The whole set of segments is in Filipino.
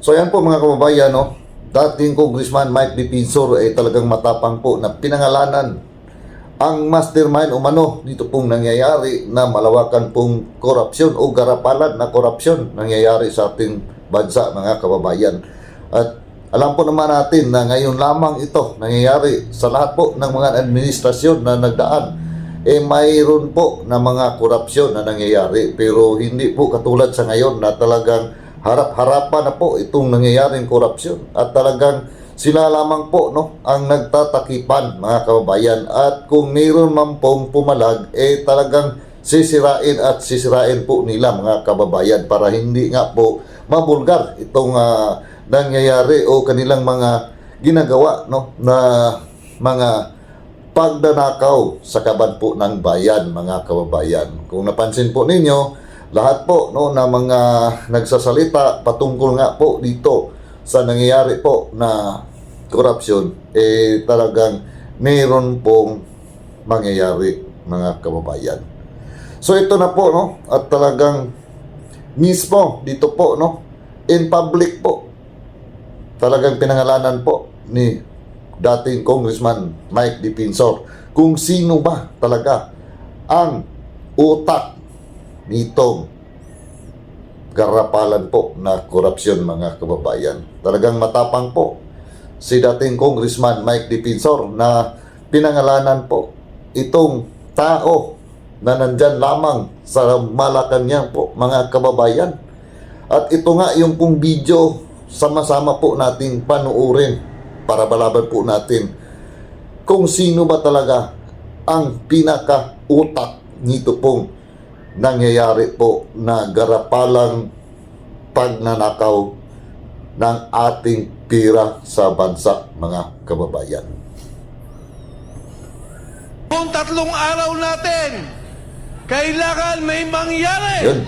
So yan po mga kababayan, no? Dating Congressman Mike D. Pinsor ay talagang matapang po na pinangalanan ang mastermind umano dito pong nangyayari na malawakan pong korupsyon o garapalan na korupsyon nangyayari sa ating bansa mga kababayan. At alam po naman natin na ngayon lamang ito nangyayari sa lahat po ng mga administrasyon na nagdaan. Mayroon po na mga korupsyon na nangyayari pero hindi po katulad sa ngayon na talagang harap-harapan na po itong nangyayaring korupsyon at talagang sila lamang po ang nagtatakipan mga kababayan at kung mayroon man pong pumalag talagang sisirain po nila mga kababayan para hindi nga po mabulgar itong nangyayari o kanilang mga ginagawa na mga pagdanakaw sa kaban po ng bayan mga kababayan. Kung napansin po ninyo, lahat po na mga nagsasalita patungkol nga po dito sa nangyayari po na korupsyon talagang mayroon pong mangyayari mga kababayan. So ito na po at talagang mismo dito po in public po talagang pinangalanan po ni dating Congressman Mike D. Pinsor kung sino ba talaga ang utak nitong garapalan po na korupsyon mga kababayan. Talagang matapang po si dating Congressman Mike D. Pinsor na pinangalanan po itong tao na nandyan lamang sa Malacanang po mga kababayan. At ito nga yung pong video sama-sama po nating panuorin para balaban po natin kung sino ba talaga ang pinaka-utak nito pong nangyayari po na garapalang pagnanakaw ng ating pira sa bansa mga kababayan. Kung 3 araw natin, kailangan may mangyari. Yun.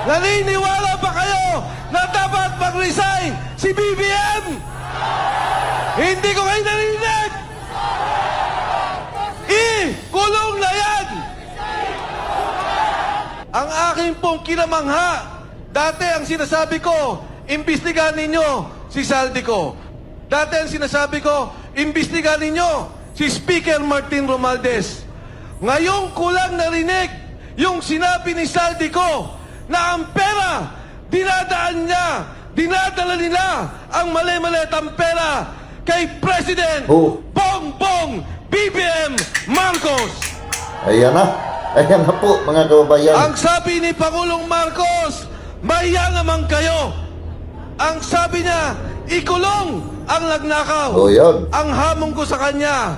Naniniwala ba kayo na dapat mag-resign si BBM? Hindi ko kayo narinig. Kulong na yan. Ang aking pong kinamangha, dati ang sinasabi ko, imbestigahan ninyo si Saldico. Dati ang sinasabi ko, imbestigahan ninyo si Speaker Martin Romualdez. Ngayon ko lang narinig yung sinabi ni Saldico na ang pera, dinadala nila ang mali-malitang pera kay President Bongbong BBM Marcos. Ayan na po mga kababayan. Ang sabi ni Pangulong Marcos, maya naman kayo. Ang sabi niya, ikulong ang nagnakaw. Yun. Ang hamon ko sa kanya,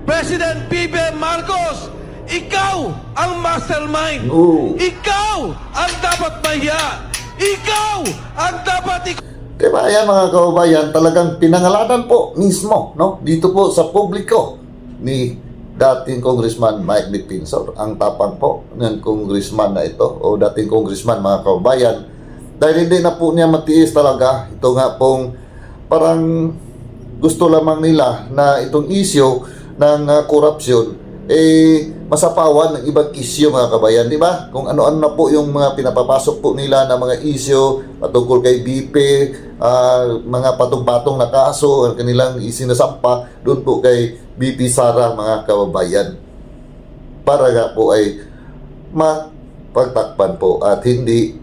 President BBM Marcos, ikaw ang mastermind. Ikaw ang dapat mahiya. Ikaw ang dapat Diba yan mga kababayan, talagang pinangalanan po mismo dito po sa publiko ni dating Congressman Mike D. Pinsor. Ang tapang po ng congressman na ito o dating congressman mga kababayan dahil hindi na po niya matiis talaga. Ito nga pong parang gusto lamang nila na itong issue ng korupsyon masapawan ng ibang issue mga kabayan, di ba? Kung ano-ano na po yung mga pinapapasok po nila na mga issue patungkol kay BP, mga patong-patong na kaso ang kanilang isinasampa doon po kay BP Sara mga kababayan para nga po ay mapagtakpan po at hindi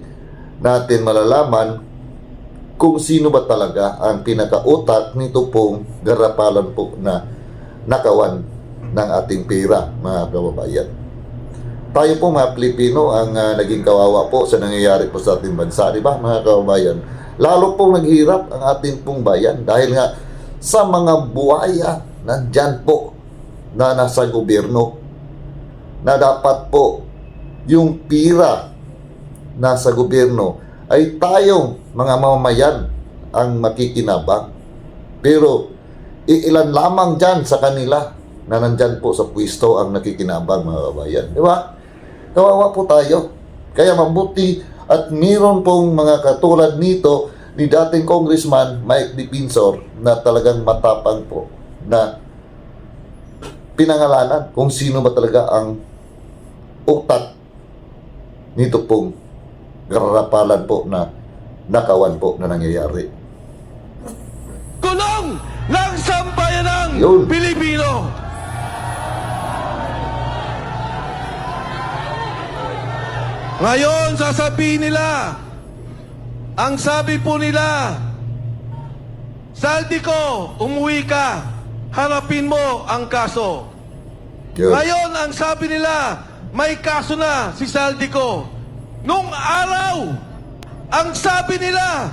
natin malalaman kung sino ba talaga ang pinakautak nito pong garapalan po na nakawan ng ating pera mga kababayan. Tayo po mga Pilipino ang naging kawawa po sa nangyayari po sa ating bansa, di ba mga kababayan? Lalo pong naghirap ang ating pong bayan dahil nga sa mga buhaya nandyan po na nasa gobyerno na dapat po yung pira nasa gobyerno ay tayong mga mamamayan ang makikinabang. Pero ilan lamang dyan sa kanila na nandyan po sa pwesto ang nakikinabang mga kabayan. Di ba? Kawawa po tayo. Kaya mabuti at meron pong mga katulad nito ni dating Congressman Mike D. Pinsor na talagang matapang po na pinangalanan kung sino ba talaga ang utak nito pong garapalan po na nakawan po na nangyayari. Kulong ng sambayanang Yun. Pilipino. Ngayon, sasabihin nila, ang sabi po nila, Saldico, umuwi ka, harapin mo ang kaso. Yun. Ngayon, ang sabi nila, may kaso na si Saldico. Nung araw, ang sabi nila,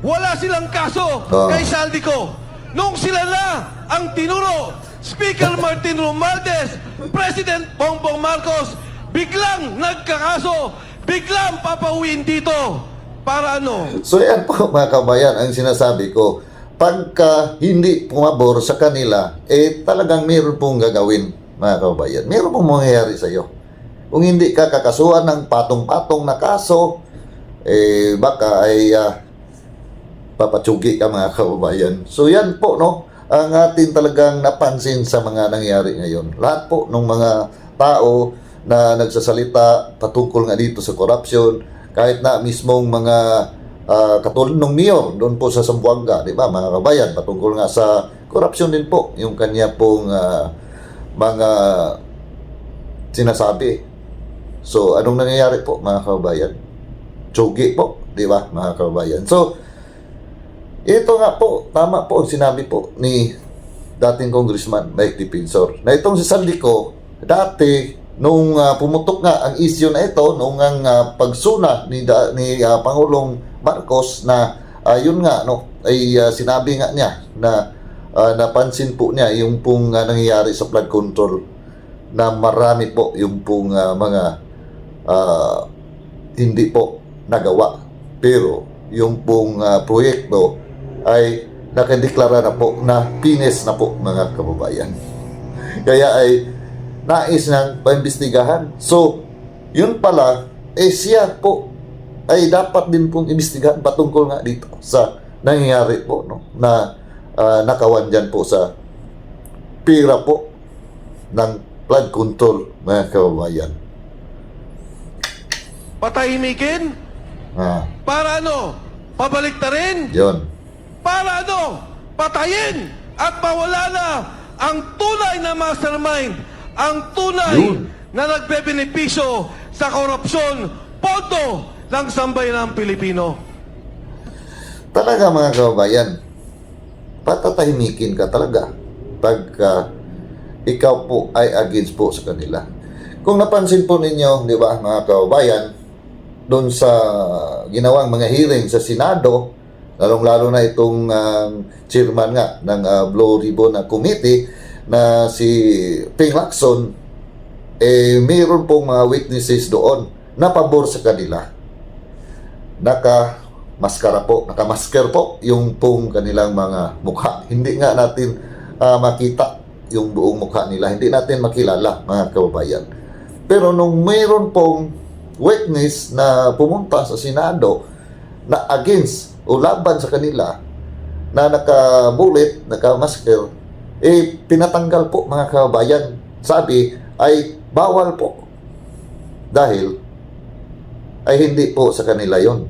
wala silang kaso kay Saldico. Nung sila na ang tinuro, Speaker Martin Romualdez, President Bongbong Marcos, biglang nagkakaso, biglang papauwiin dito. Para ano? So yan po mga kabayan ang sinasabi ko. Pagka hindi pumabor sa kanila, talagang meron pong gagawin mga kabayan. Meron pong mangyayari sa iyo. Kung hindi ka kakasuhan ng patong-patong na kaso, baka ay papatsugi ka mga kababayan. So yan po, no, ang atin talagang napansin sa mga nangyari ngayon. Lahat po ng mga tao na nagsasalita patungkol nga dito sa corruption, kahit na mismong mga katulad ng mayor doon po sa Zamboanga, di ba mga kabayan, patungkol nga sa corruption din po yung kanya pong mga sinasabi. So anong nangyayari po mga kabayan? Tsugi po, di ba mga kabayan? So ito nga po, tama po ang sinabi po ni dating Congressman Mike Defensor na itong si Saldico, dati nung pumutok nga ang issue na ito, nung ang pagsuna ni Pangulong Marcos na yun nga, no, ay sinabi nga niya na napansin po niya yung pong nangyayari sa flood control na marami po yung pong mga hindi po nagawa. Pero yung pong proyekto ay nakadeklara na po na finish na po mga kababayan. Kaya ay nais nang paimbestigahan. So, yun pala, siya po ay dapat din pong imbestigahan patungkol nga dito sa nangyayari po, no, na nakawan dyan po sa pira po ng flood control mga kababayan. Patahimikin? Para ano? Pabaliktarin? Yun. Para ano? Patayin at mawala na ang tunay na mastermind, ang tunay Yun. na nagbebenepisyo sa korupsyon, pondo ng sambayanang Pilipino. Talaga mga kababayan, patatahimikin ka talaga pagka ikaw po ay against po sa kanila. Kung napansin po ninyo, di ba mga kababayan, doon sa ginawang mga hearing sa Senado, lalong-lalo na itong chairman nga ng Blue Ribbon Committee na si Ping Lacson, mayroon pong mga witnesses doon na pabor sa kanila. Nakamasker po yung pong kanilang mga mukha. Hindi nga natin makita yung buong mukha nila. Hindi natin makilala mga kababayan. Pero nung mayroon pong witness na pumunta sa Senado na against o laban sa kanila na nakabulit, nakamasker, pinatanggal po mga kababayan. Sabi ay bawal po dahil ay hindi po sa kanila yon.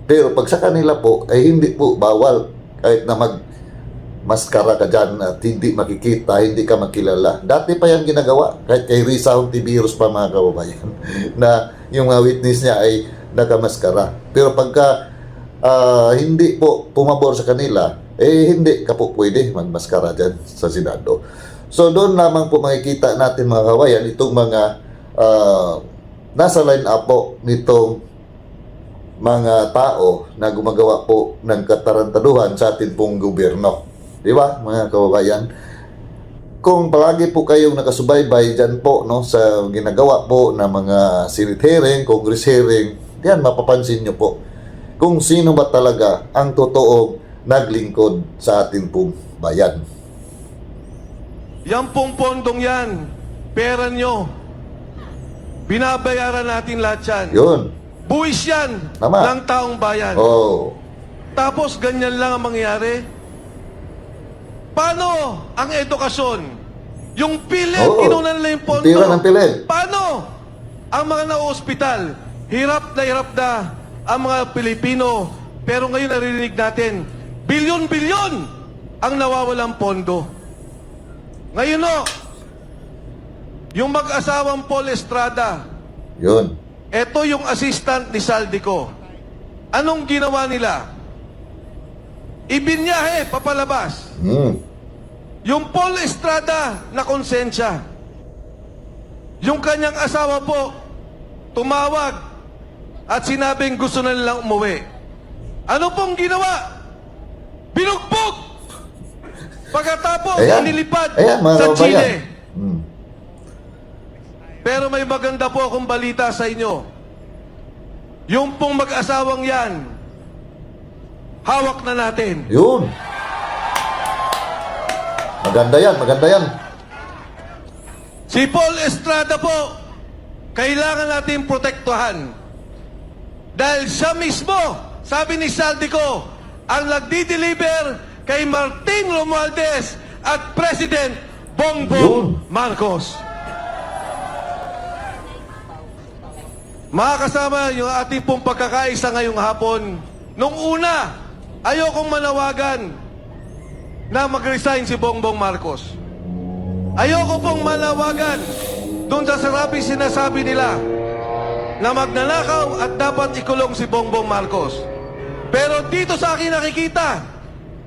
Pero pag sa kanila po ay hindi po bawal kahit na maskara ka dyan at hindi makikita, hindi ka makilala. Dati pa yan ginagawa kahit kay Risa Hontiveros pa mga kababayan na yung witness niya ay nakamaskara. Pero pagka hindi po pumabor sa kanila, hindi ka po pwede magmaskara dyan sa Senado. So doon lamang po makikita natin mga kabayan itong mga nasa line up po nitong mga tao na gumagawa po ng katarantaduhan sa atin pong gobyerno. Di ba mga kababayan? Kung palagi po kayong nakasubaybay dyan po, no, sa ginagawa po ng mga Senate hearing, Congress hearing, yan mapapansin nyo po kung sino ba talaga ang totoong naglingkod sa ating pong bayan. Yan pong pondong yan, pera nyo, binabayaran natin lahat yan. Yun. Buwis yan Tama. ng taong bayan. Oh. Tapos ganyan lang ang mangyayari. Paano ang edukasyon? Yung PhilHealth, Oo. kinunan nila yung pondo. Tira ng PhilHealth. Paano ang mga na-hospital? Hirap na ang mga Pilipino. Pero ngayon narinig natin, bilyon-bilyon ang nawawalang pondo. Ngayon no, yung mag-asawang Paul Estrada, Yun. eto yung assistant ni Saldico. Anong ginawa nila? Ibinyahe, papalabas. Yung Paul Estrada na konsensya. Yung kanyang asawa po, tumawag at sinabing gusto na nilang umuwi. Ano pong ginawa? Binugbog! Pagkatapos, inilipad mga sa kababayan. Chile. Hmm. Pero may maganda po akong balita sa inyo. Yung pong mag-asawang yan, hawak na natin. Yun. Maganda yan, maganda yan. Si Paul Estrada po, kailangan natin protektuhan. Dahil siya mismo, sabi ni Saldico, ang nagdi-deliver kay Martin Romualdez at President Bongbong Marcos. Mga kasama, yung ating pong pagkakaisa ngayong hapon, nung una, ayokong manawagan na mag-resign si Bongbong Marcos. Ayoko pong manawagan doon sa saraping sinasabi nila na magnanakaw at dapat ikulong si Bongbong Marcos. Pero dito sa akin nakikita,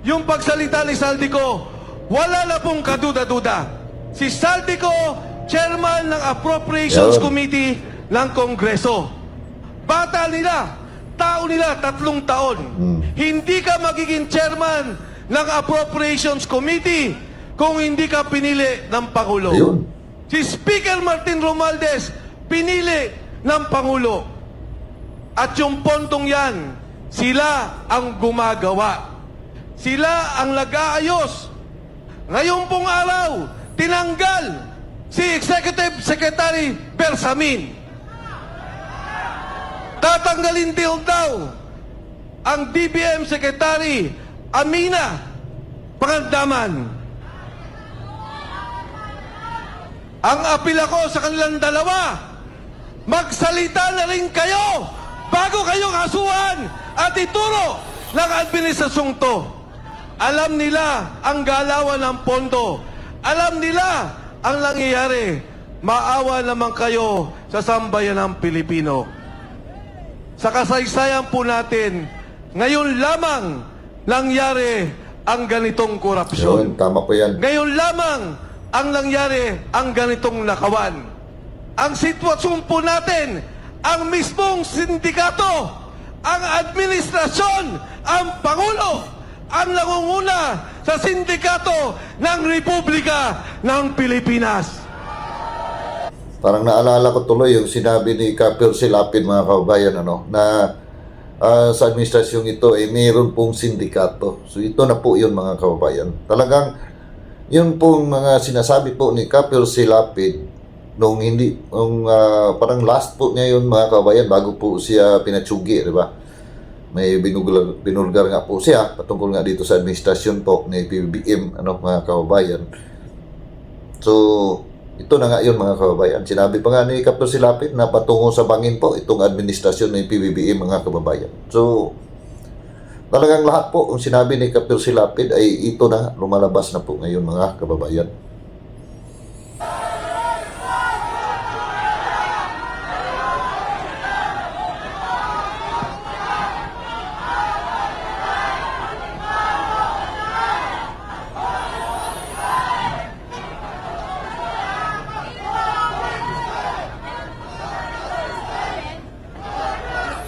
yung pagsalita ni Saldico, wala na pong kaduda-duda. Si Saldico, chairman ng Appropriations Committee ng Kongreso. Bata nila, tao nila, 3 taon. Hindi ka magiging chairman ng Appropriations Committee kung hindi ka pinili ng Pangulo. Ayun. Si Speaker Martin Romualdez, pinili ng Pangulo. At yung pontong yan, sila ang gumagawa. Sila ang nag-aayos. Ngayon pong araw, tinanggal si Executive Secretary Bersamin. Tatanggalin din daw ang DBM Secretary Amina Pangandaman. Ang apila ko sa kanilang dalawa, magsalita na rin kayo bago kayo kasuhan at ituro ng administrasyong to. Alam nila ang galawan ng pondo. Alam nila ang nangyayari. Maawa naman kayo sa sambayan ng Pilipino. Sa kasaysayan po natin, ngayon lamang nangyari ang ganitong korupsyon. Yun, tama po yan. Ngayon lamang ang nangyari ang ganitong nakawan. Ang sitwasyon po natin, ang mismong sindikato, ang administrasyon, ang Pangulo, ang nangunguna sa sindikato ng Republika ng Pilipinas. Parang naalala ko tuloy yung sinabi ni Kapil Silapin, mga kababayan, na sa administrasyong ito ay mayroon pong sindikato. So ito na po yun, mga kababayan. Talagang yun pong mga sinasabi po ni Kapil Silapin nung parang last po niya yun, mga kababayan, bago po siya pinatsugi, di ba? May binulgar nga po siya patungkol nga dito sa administrasyon po ni PBBM, mga kababayan. So ito na nga yun, mga kababayan. Sinabi pa nga ni Kapil Silapit na patungo sa bangin po itong administrasyon ng PBBM, mga kababayan. So, talagang lahat po, ang sinabi ni Kapil Silapit ay ito na, lumalabas na po ngayon, mga kababayan.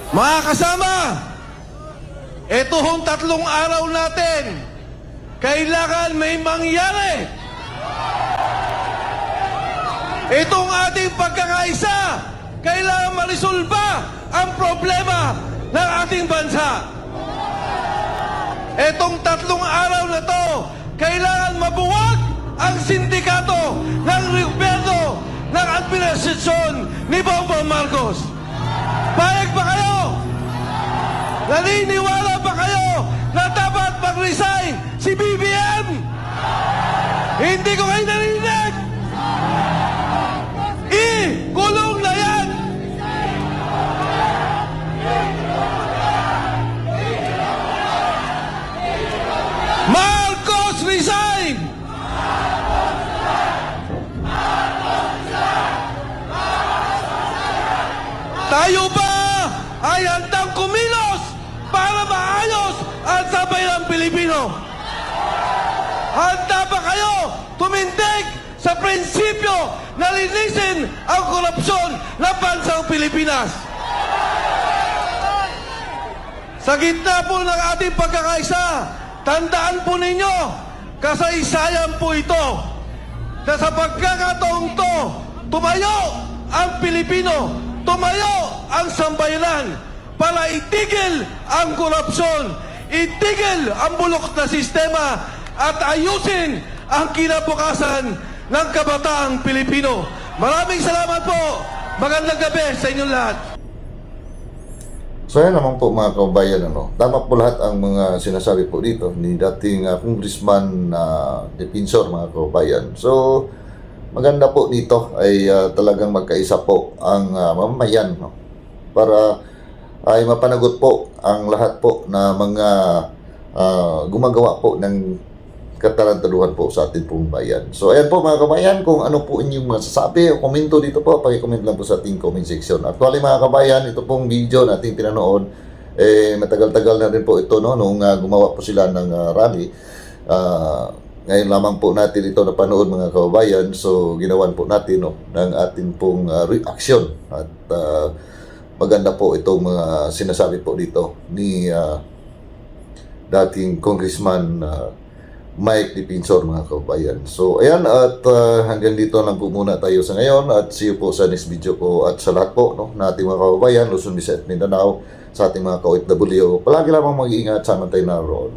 Mga kasama, ito hong 3 araw natin, kailangan may mangyari. Itong ating pagkakaisa, kailangan marisolba ang problema ng ating bansa. Itong 3 araw na to, kailangan mabuwag ang sindikato ng gobyerno ng administrasyon ni Bongbong Marcos. Payag ba kayo? Naniniwala ba kayo na dapat mag-resign si BBM? Hindi ko kayo narinig! Kulong na yan! Kayo ba ay handang kumilos para maayos ang sambayanang Pilipino? Handa ba kayo tumindig sa prinsipyo na linisin ang korupsyon ng bansang Pilipinas? Sa gitna po ng ating pagkakaisa, tandaan po ninyo, kasaysayan po ito, na sa pagkakataong to, tumayo ang Pilipino, tumayo ang sambayanan para itigil ang korupsyon, itigil ang bulok na sistema at ayusin ang kinabukasan ng kabataang Pilipino. Maraming salamat po. Magandang gabi sa inyong lahat. So yan naman po mga kababayan, tama po lahat ang mga sinasabi po dito ni dating Congressman Defensor, mga kababayan. So maganda po dito ay talagang magkaisa po ang mamamayan, para ay mapanagot po ang lahat po na mga gumagawa po ng katarantaduhan po sa ating pong bayan. So ayan po mga kabayan, kung ano po inyong masasabi o komento dito po, paki-comment lang po sa ating comment section. Actually mga kabayan, ito pong video na ating pinanood, matagal-tagal na rin po ito, nung gumawa po sila ng rally. Ngayon lamang po natin ito napanood mga kababayan, so ginawan po natin ng ating pong reaction. At maganda po itong mga sinasabi po dito ni dating Congressman Mike Defensor, mga kababayan. So ayan, at hanggang dito lang po muna tayo sa ngayon, at see you po sa next video ko. At sa lahat po na ating mga kababayan, Luzon, Visayas at Mindanao, sa ating mga ka-OFW, palagi lamang mag-iingat, sana tayo naroon.